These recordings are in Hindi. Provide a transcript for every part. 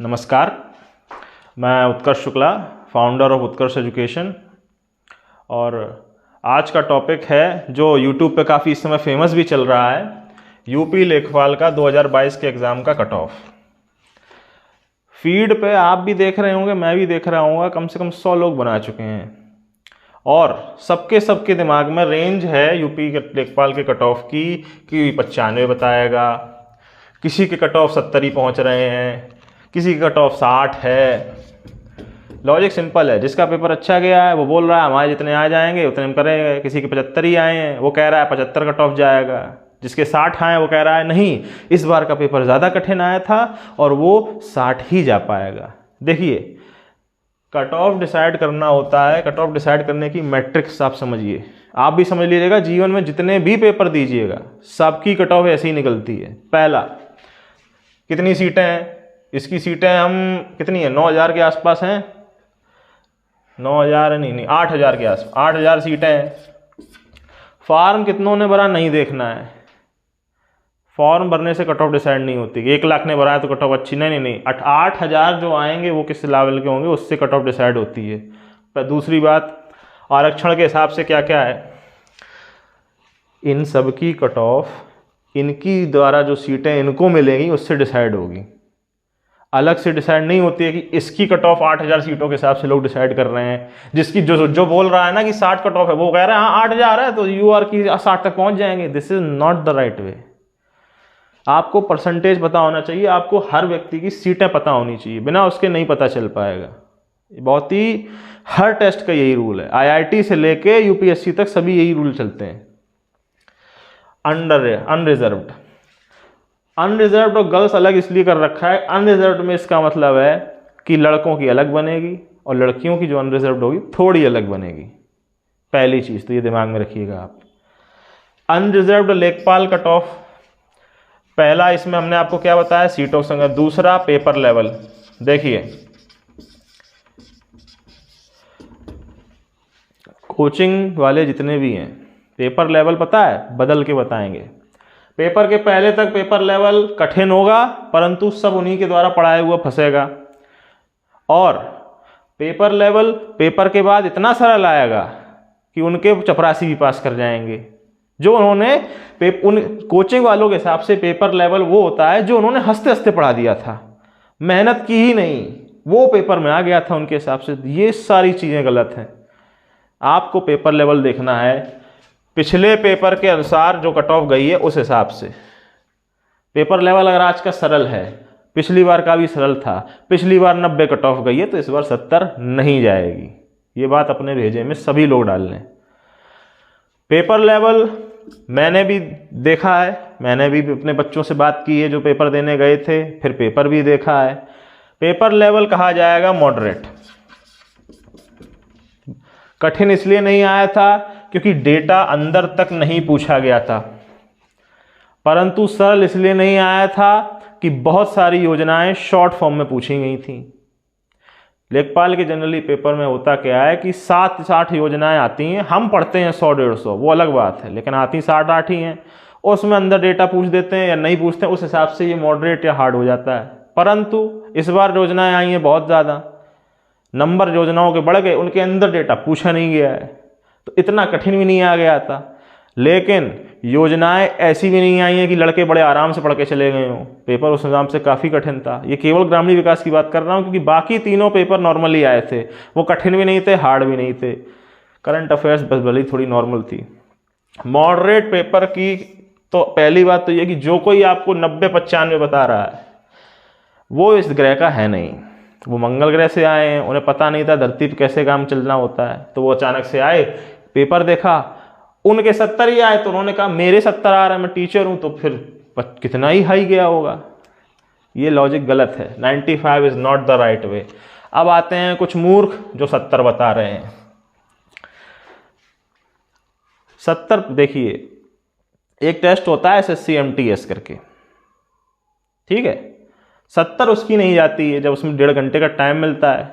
नमस्कार, मैं Utkarsh Shukla, founder of Utkarsh Education. और आज का टॉपिक है जो यूट्यूब पे काफ़ी इस समय फेमस भी चल रहा है, यूपी लेखपाल का 2022 के एग्ज़ाम का कट ऑफ। फीड पे आप भी देख रहे होंगे, मैं भी देख रहा हूँ, कम से कम 100 लोग बना चुके हैं और सबके दिमाग में रेंज है यूपी के लेखपाल के कट ऑफ की कि 95 बताएगा, किसी के कट ऑफ 70 ही पहुँच रहे हैं, किसी का कट ऑफ 60 है। लॉजिक सिंपल है, जिसका पेपर अच्छा गया है वो बोल रहा है हमारे जितने आ जाएंगे उतने हम करेंगे। किसी के 75 ही आए हैं वो कह रहा है 75 कट ऑफ जाएगा। जिसके 60 आए वो कह रहा है नहीं, इस बार का पेपर ज़्यादा कठिन आया था और वो 60 ही जा पाएगा। देखिए, कट ऑफ डिसाइड करना होता है, कट ऑफ डिसाइड करने की मैट्रिक्स आप समझिए, आप भी समझ लीजिएगा। जीवन में जितने भी पेपर दीजिएगा सबकी कट ऑफ ऐसे ही निकलती है। पहला, कितनी सीटें हैं, इसकी सीटें हम कितनी है, 9000 के आसपास हैं, 9000 नहीं 8000 के आसपास, 8000 सीटें हैं। फॉर्म कितनों ने भरा नहीं देखना है, फॉर्म भरने से कट ऑफ डिसाइड नहीं होती। 1 लाख ने भरा है तो कट ऑफ अच्छी, नहीं 8000 जो आएंगे वो किस लेवल के होंगे उससे कट ऑफ डिसाइड होती है। पर दूसरी बात, आरक्षण के हिसाब से क्या क्या है, इन सब की कट ऑफ इनकी द्वारा जो सीटें इनको मिलेंगी उससे डिसाइड होगी, अलग से डिसाइड नहीं होती है कि इसकी कट ऑफ 8000 सीटों के हिसाब से लोग डिसाइड कर रहे हैं। जिसकी जो बोल रहा है ना कि 60 कट ऑफ है वो कह रहा है हाँ 8000 है तो यू आर की 60 तक पहुंच जाएंगे। This is not the right way. आपको परसेंटेज पता होना चाहिए, आपको हर व्यक्ति की सीटें पता होनी चाहिए, बिना उसके नहीं पता चल पाएगा। बहुत ही हर टेस्ट का यही रूल है, IIT से लेके UPSC तक सभी यही रूल चलते हैं। अनरिजर्व्ड और गर्ल्स अलग इसलिए कर रखा है, अनरिजर्व्ड में इसका मतलब है कि लड़कों की अलग बनेगी और लड़कियों की जो अनरिजर्व्ड होगी थोड़ी अलग बनेगी। पहली चीज़ तो ये दिमाग में रखिएगा आप। अनरिजर्व्ड लेखपाल कट ऑफ, पहला इसमें हमने आपको क्या बताया, सीटों संख्या। दूसरा, पेपर लेवल। देखिए, कोचिंग वाले जितने भी हैं पेपर लेवल पता है बदल के बताएंगे। पेपर के पहले तक पेपर लेवल कठिन होगा, परंतु सब उन्हीं के द्वारा पढ़ाया हुआ फंसेगा। और पेपर लेवल पेपर के बाद इतना सरल आएगा कि उनके चपरासी भी पास कर जाएंगे। जो उन्होंने उन कोचिंग वालों के हिसाब से पेपर लेवल वो होता है जो उन्होंने हंसते हंसते पढ़ा दिया था, मेहनत की ही नहीं, वो पेपर में आ गया था उनके हिसाब से। ये सारी चीज़ें गलत हैं। आपको पेपर लेवल देखना है पिछले पेपर के अनुसार जो कट ऑफ गई है उस हिसाब से। पेपर लेवल अगर आज का सरल है, पिछली बार का भी सरल था, पिछली बार 90 कट ऑफ गई है तो इस बार 70 नहीं जाएगी। ये बात अपने भेजे में सभी लोग डाल लें। पेपर लेवल मैंने भी देखा है, मैंने भी अपने बच्चों से बात की है जो पेपर देने गए थे, फिर पेपर भी देखा है। पेपर लेवल कहा जाएगा मॉडरेट। कठिन इसलिए नहीं आया था क्योंकि डेटा अंदर तक नहीं पूछा गया था, परंतु सरल इसलिए नहीं आया था कि बहुत सारी योजनाएं शॉर्ट फॉर्म में पूछी गई थी। लेखपाल के जनरली पेपर में होता क्या है कि 7-8 योजनाएं आती हैं, हम पढ़ते हैं 100-150, वो अलग बात है, लेकिन आती 7-8 ही हैं। उसमें अंदर डेटा पूछ देते हैं या नहीं पूछते हैं, उस हिसाब से ये मॉडरेट या हार्ड हो जाता है। परंतु इस बार योजनाएं आई हैं बहुत ज़्यादा, नंबर योजनाओं के बढ़ गए, उनके अंदर डेटा पूछा नहीं गया है, तो इतना कठिन भी नहीं आ गया था। लेकिन योजनाएं ऐसी भी नहीं आई हैं कि लड़के बड़े आराम से पढ़ के चले गए हों। पेपर उस हिसाब से काफ़ी कठिन था। ये केवल ग्रामीण विकास की बात कर रहा हूँ क्योंकि बाकी तीनों पेपर नॉर्मली आए थे, वो कठिन भी नहीं थे, हार्ड भी नहीं थे। करंट अफेयर्स बस भली थोड़ी नॉर्मल थी। मॉडरेट पेपर की तो पहली बात तो ये कि जो कोई आपको 90-95 बता रहा है वो इस ग्रह का है नहीं। वो मंगल ग्रह से आए हैं, उन्हें पता नहीं था धरती पर कैसे काम चलना होता है, तो वो अचानक से आए, पेपर देखा, उनके 70 ही आए तो उन्होंने कहा मेरे 70 आ रहा है, मैं टीचर हूं, तो फिर कितना ही हाई गया होगा। ये लॉजिक गलत है। 95 is not the right way. अब आते हैं कुछ मूर्ख जो 70 बता रहे हैं। 70, देखिए एक टेस्ट होता है SSC MTS करके, ठीक है, 70 उसकी नहीं जाती है जब उसमें 1.5 घंटे का टाइम मिलता है,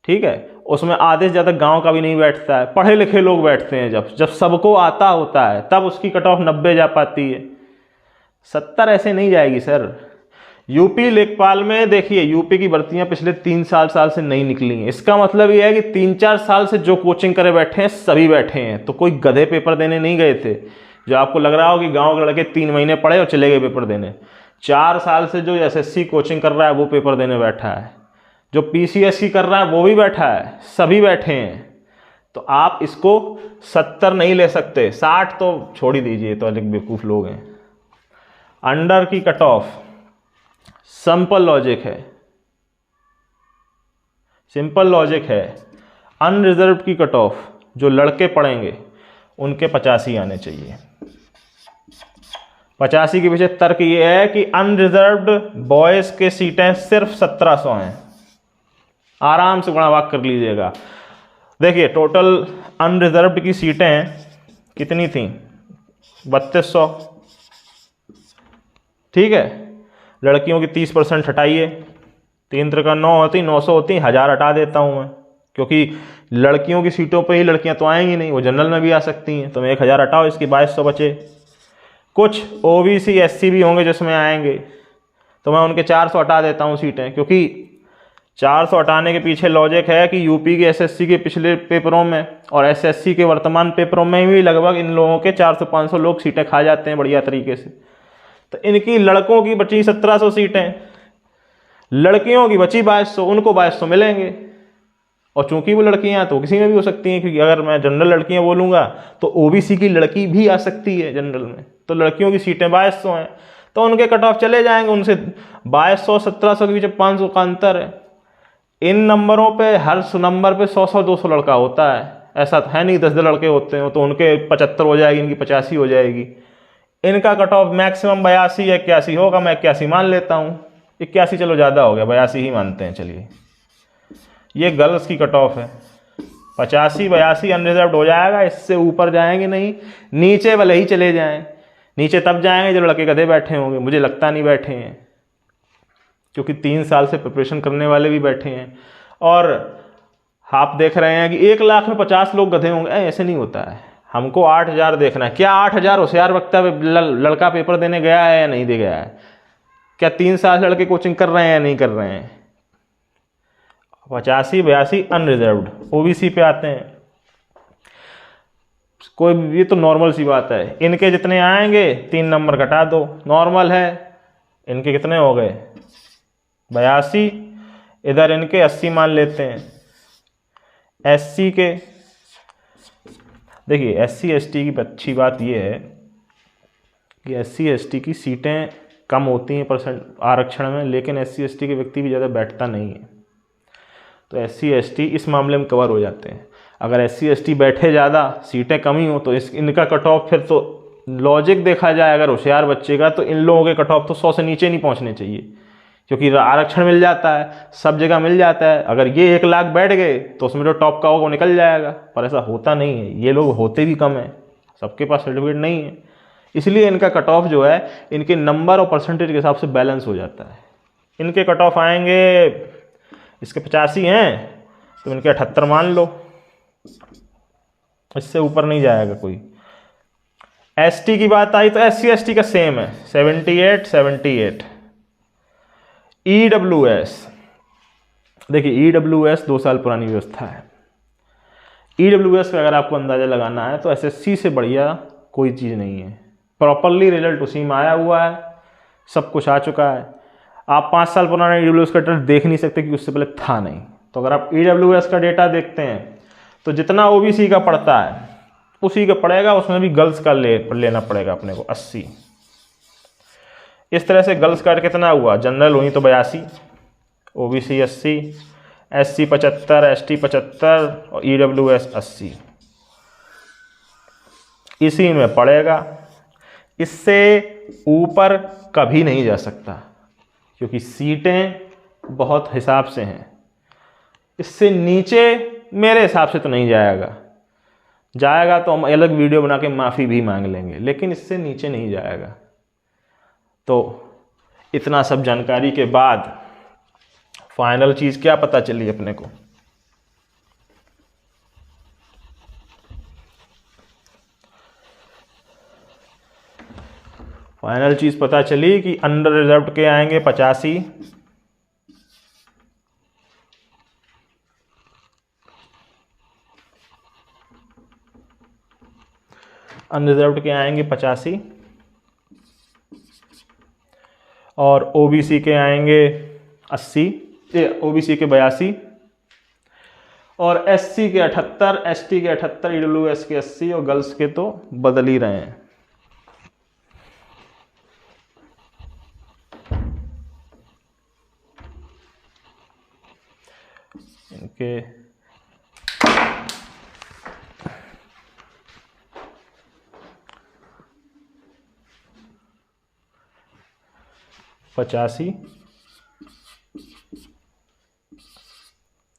ठीक है। उसमें आधे से ज़्यादा गांव का भी नहीं बैठता है, पढ़े लिखे लोग बैठते हैं। जब सबको आता होता है तब उसकी कट ऑफ 90 जा पाती है। 70 ऐसे नहीं जाएगी सर। यूपी लेखपाल में देखिए, यूपी की भर्तियां पिछले 3 साल से नहीं निकली हैं। इसका मतलब यह है कि 3-4 साल से जो कोचिंग करे बैठे हैं सभी बैठे हैं, तो कोई गधे पेपर देने नहीं गए थे। जो आपको लग रहा हो कि गांव के लड़के 3 महीने पढ़े और चले गए पेपर देने, 4 साल से जो एसएससी कोचिंग कर रहा है वो पेपर देने बैठा है, जो पीसीएस की कर रहा है वो भी बैठा है, सभी बैठे हैं। तो आप इसको 70 नहीं ले सकते, 60 तो छोड़ ही दीजिए, तो अलग बेवकूफ़ लोग हैं। अंडर की कट ऑफ सिंपल लॉजिक है, सिंपल लॉजिक है। अनरिजर्व की कट ऑफ जो लड़के पढ़ेंगे उनके 85 आने चाहिए। 85 के पीछे तर्क ये है कि अनरिजर्व्ड बॉयज़ के सीटें सिर्फ 1700 हैं। आराम से गुणा भाग कर लीजिएगा। देखिए टोटल अनरिजर्व्ड की सीटें कितनी थी, 3200, ठीक है। लड़कियों की 30% हटाइए, 3 का 9 होती, 900 होती, 1000 हटा देता हूं मैं, क्योंकि लड़कियों की सीटों पे ही लड़कियां तो आएंगी नहीं, वो जनरल में भी आ सकती हैं। तो मैं 1000 हटाओ, इसकी 2200 बचे। कुछ ओबीसी एससी भी होंगे जिसमें आएंगे, तो मैं उनके 400 हटा देता हूं सीटें, क्योंकि 400 हटाने के पीछे लॉजिक है कि यूपी के एसएससी के पिछले पेपरों में और एसएससी के वर्तमान पेपरों में भी लगभग इन लोगों के 400-500 लोग सीटें खा जाते हैं बढ़िया तरीके से। तो इनकी लड़कों की बची 1700 सीटें, लड़कियों की बची 2200, उनको 2200 मिलेंगे। और चूंकि वो लड़कियां तो किसी में भी हो सकती हैं, क्योंकि अगर मैं जनरल लड़कियां बोलूँगा तो ओबीसी की लड़की भी आ सकती है जनरल में, तो लड़कियों की सीटें 2200 हैं, तो उनके कट ऑफ चले जाएंगे। उनसे 2200 1700 के बीच 500 का अंतर है। इन नंबरों पे हर नंबर पे 100-200 लड़का होता है, ऐसा है नहीं 10 लड़के होते हैं, तो उनके 75 हो जाएगी, इनकी 85 हो जाएगी। इनका कट ऑफ मैक्सिमम 82 या 81 होगा, मैं 81 मान लेता हूँ। 81 चलो ज़्यादा हो गया, 82 ही मानते हैं चलिए। ये गर्ल्स की कट ऑफ है, 85-82 अनरिजर्व्ड हो जाएगा, इससे ऊपर जाएंगे नहीं। नीचे भले ही चले जाएं, नीचे तब जाएंगे जो लड़के गधे बैठे होंगे, मुझे लगता नहीं बैठे हैं, क्योंकि 3 साल से प्रिपरेशन करने वाले भी बैठे हैं। और आप देख रहे हैं कि 1 लाख में 50 लोग गधे होंगे, ऐसे नहीं होता है। हमको 8000 देखना है। क्या 8000 होशियार वक्ता लड़का पेपर देने गया है या नहीं दे गया है? क्या 3 साल लड़के कोचिंग कर रहे हैं या नहीं कर रहे हैं? 85-82 अनरिजर्व्ड। ओबीसी पे आते हैं, कोई ये तो नॉर्मल सी बात है। इनके जितने आएंगे 3 नंबर घटा दो, नॉर्मल है। इनके कितने हो गए 82, इधर इनके 80 मान लेते हैं। एससी के देखिए, एससी एसटी की अच्छी बात यह है कि एससी एसटी की सीटें कम होती हैं परसेंट आरक्षण में, लेकिन एससी एसटी के व्यक्ति भी ज़्यादा बैठता नहीं है, तो एससी एसटी इस मामले में कवर हो जाते हैं। अगर एससी एसटी बैठे ज़्यादा, सीटें कमी हो, तो इनका कट ऑफ फिर तो लॉजिक देखा जाए अगर होशियार बच्चे का, तो इन लोगों के कट ऑफ तो 100 से नीचे नहीं पहुंचने चाहिए, क्योंकि आरक्षण मिल जाता है, सब जगह मिल जाता है। अगर ये 1 लाख बैठ गए तो उसमें जो टॉप का होगा वो निकल जाएगा, पर ऐसा होता नहीं है। ये लोग होते भी कम हैं, सबके पास सर्टिफिकेट नहीं है, इसलिए इनका कट ऑफ जो है इनके नंबर और परसेंटेज के हिसाब से बैलेंस हो जाता है। इनके कट ऑफ आएंगे, इसके 85 हैं तो इनके 78 मान लो, इससे ऊपर नहीं जाएगा कोई। एसटी की बात आई तो एससी एसटी का सेम है, 78-78। ईडब्ल्यूएस, देखिए ईडब्ल्यूएस 2 साल पुरानी व्यवस्था है। ईडब्ल्यूएस का अगर आपको अंदाजा लगाना है तो एसएससी से बढ़िया कोई चीज़ नहीं है। प्रॉपरली रिजल्ट उसी में आया हुआ है, सब कुछ आ चुका है। आप 5 साल पुराना ईडब्ल्यूएस का रिजल्ट देख नहीं सकते कि उससे पहले था नहीं। तो अगर आप ईडब्ल्यूएस का डेटा देखते हैं तो जितना ओबीसी का पड़ता है उसी का पड़ेगा, उसमें भी गर्ल्स का लेना पड़ेगा अपने को 80। इस तरह से गर्ल्स का कितना हुआ, जनरल हुई तो 82, ओबीसी 80, एससी 75, एसटी 75 और ईडब्ल्यूएस 80, इसी में पड़ेगा। इससे ऊपर कभी नहीं जा सकता, क्योंकि सीटें बहुत हिसाब से हैं। इससे नीचे मेरे हिसाब से तो नहीं जाएगा, जाएगा तो हम अलग वीडियो बना के माफ़ी भी मांग लेंगे, लेकिन इससे नीचे नहीं जाएगा। तो इतना सब जानकारी के बाद फाइनल चीज़ क्या पता चली अपने को? फाइनल चीज़ पता चली कि अंडर रिजर्व्ड के आएंगे 85, अनरिजर्व्ड के आएंगे 85 और ओबीसी के आएंगे 80, ओबीसी के 82 और एससी के 78, एसटी के 78, ईडब्ल्यूएस के 80 और गर्ल्स के तो बदल ही रहे हैं। इनके पचासी,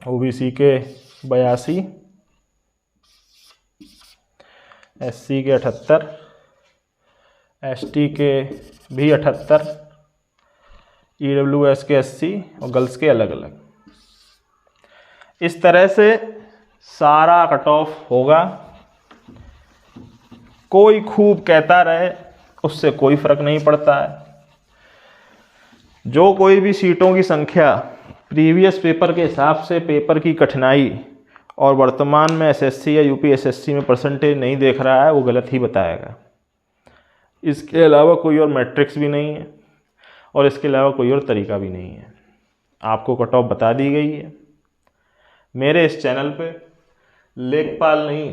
ओबीसी के 82, एससी के 78, एसटी के भी 78, ईडब्ल्यूएस के 80 और गर्ल्स के अलग अलग। इस तरह से सारा कट ऑफ होगा। कोई खूब कहता रहे उससे कोई फर्क नहीं पड़ता है। जो कोई भी सीटों की संख्या प्रीवियस पेपर के हिसाब से पेपर की कठिनाई और वर्तमान में एसएससी या यूपीएसएससी में परसेंटेज नहीं देख रहा है वो गलत ही बताएगा। इसके अलावा कोई और मैट्रिक्स भी नहीं है और इसके अलावा कोई और तरीका भी नहीं है। आपको कट ऑफ बता दी गई है। मेरे इस चैनल पे लेखपाल नहीं,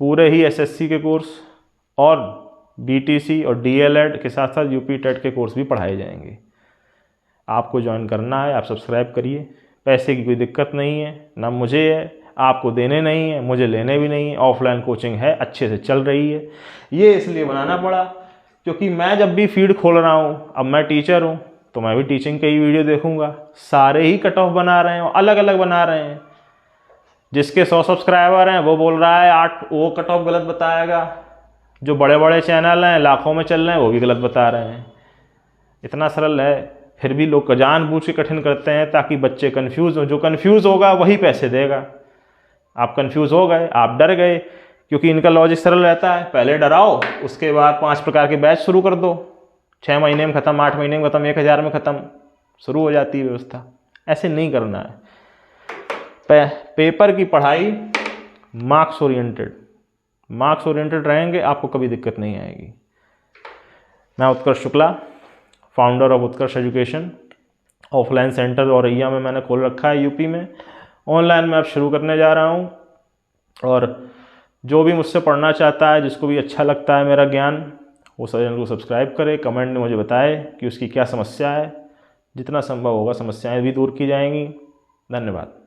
पूरे ही एसएससी के कोर्स और बीटीसी और डीएलएड के साथ साथ यूपी टेट के कोर्स भी पढ़ाए जाएंगे। आपको ज्वाइन करना है, आप सब्सक्राइब करिए। पैसे की कोई दिक्कत नहीं है, ना मुझे है, आपको देने नहीं है, मुझे लेने भी नहीं है। ऑफलाइन कोचिंग है, अच्छे से चल रही है। ये इसलिए बनाना पड़ा क्योंकि मैं जब भी फीड खोल रहा हूँ, अब मैं टीचर हूँ तो मैं भी टीचिंग के ही वीडियो देखूँगा। सारे ही कट ऑफ बना रहे हैं, अलग अलग बना रहे हैं। जिसके 100 सब्सक्राइबर हैं वो बोल रहा है 8, वो कट ऑफ गलत बताएगा। जो बड़े बड़े चैनल हैं, लाखों में चल रहे हैं, वो भी गलत बता रहे हैं। इतना सरल है, फिर भी लोग जानबूझ के कठिन करते हैं ताकि बच्चे कंफ्यूज हो। जो कंफ्यूज होगा वही पैसे देगा। आप कंफ्यूज हो गए, आप डर गए, क्योंकि इनका लॉजिक सरल रहता है। पहले डराओ, उसके बाद 5 प्रकार के बैच शुरू कर दो। 6 महीने में ख़त्म, 8 महीने में ख़त्म, 1000 में ख़त्म, शुरू हो जाती है व्यवस्था। ऐसे नहीं करना है। पेपर की पढ़ाई मार्क्स ओरिएंटेड रहेंगे, आपको कभी दिक्कत नहीं आएगी। मैं Utkarsh Shukla, founder of Utkarsh Education. Offline centre Auraiya में मैंने खोल रखा है यूपी में। ऑनलाइन में अब शुरू करने जा रहा हूँ। और जो भी मुझसे पढ़ना चाहता है, जिसको भी अच्छा लगता है मेरा ज्ञान, वो चैनल को सब्सक्राइब करे, कमेंट में मुझे बताए कि उसकी क्या समस्या है। जितना संभव होगा समस्याएं भी दूर की जाएंगी। धन्यवाद।